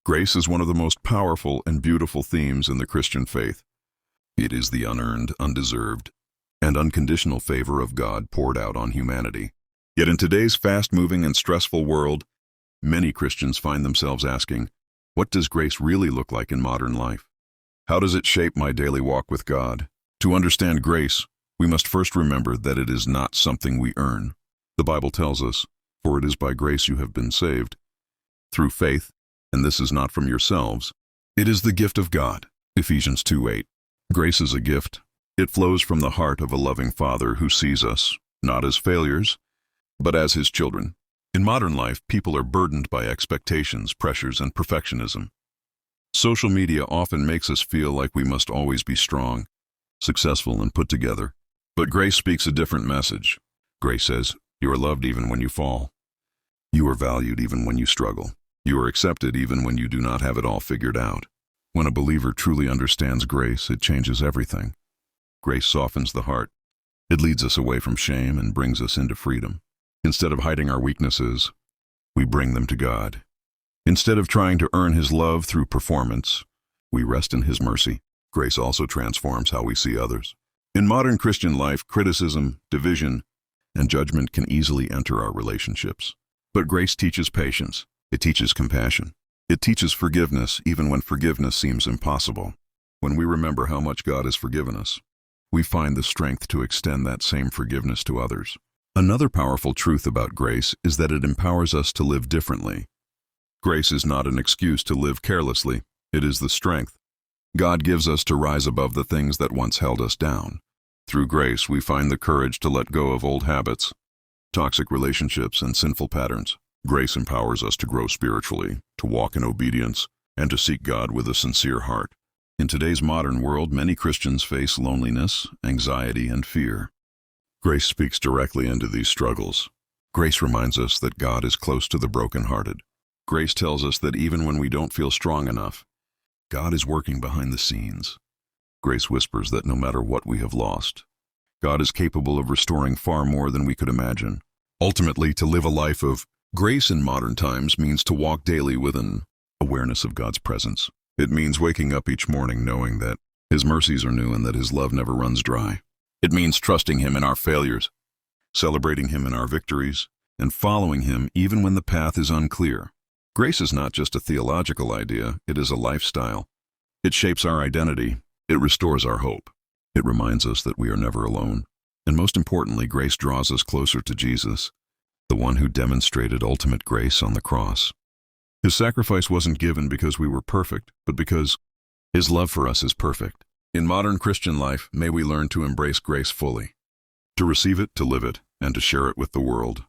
Grace is one of the most powerful and beautiful themes in the Christian faith. It is the unearned, undeserved, and unconditional favor of God poured out on humanity. Yet in today's fast-moving and stressful world, many Christians find themselves asking, what does grace really look like in modern life? How does it shape my daily walk with God? To understand grace, we must first remember that it is not something we earn. The Bible tells us, "For it is by grace you have been saved, through faith, and this is not from yourselves. It is the gift of God." Ephesians 2:8. Grace is a gift. It flows from the heart of a loving Father who sees us, not as failures, but as His children. In modern life, people are burdened by expectations, pressures, and perfectionism. Social media often makes us feel like we must always be strong, successful, and put together. But grace speaks a different message. Grace says, you are loved even when you fall. You are valued even when you struggle. You are accepted even when you do not have it all figured out. When a believer truly understands grace, it changes everything. Grace softens the heart. It leads us away from shame and brings us into freedom. Instead of hiding our weaknesses, we bring them to God. Instead of trying to earn His love through performance, we rest in His mercy. Grace also transforms how we see others. In modern Christian life, criticism, division, and judgment can easily enter our relationships. But grace teaches patience. It teaches compassion. It teaches forgiveness even when forgiveness seems impossible. When we remember how much God has forgiven us, we find the strength to extend that same forgiveness to others. Another powerful truth about grace is that it empowers us to live differently. Grace is not an excuse to live carelessly. It is the strength God gives us to rise above the things that once held us down. Through grace, we find the courage to let go of old habits, toxic relationships, and sinful patterns. Grace empowers us to grow spiritually, to walk in obedience, and to seek God with a sincere heart. In today's modern world, many Christians face loneliness, anxiety, and fear. Grace speaks directly into these struggles. Grace reminds us that God is close to the brokenhearted. Grace tells us that even when we don't feel strong enough, God is working behind the scenes. Grace whispers that no matter what we have lost, God is capable of restoring far more than we could imagine. Ultimately, to live a life of grace in modern times means to walk daily with an awareness of God's presence. It means waking up each morning knowing that His mercies are new and that His love never runs dry. It means trusting Him in our failures, celebrating Him in our victories, and following Him even when the path is unclear. Grace is not just a theological idea, it is a lifestyle. It shapes our identity. It restores our hope. It reminds us that we are never alone. And most importantly, grace draws us closer to Jesus, the one who demonstrated ultimate grace on the cross. His sacrifice wasn't given because we were perfect, but because His love for us is perfect. In modern Christian life, may we learn to embrace grace fully, to receive it, to live it, and to share it with the world.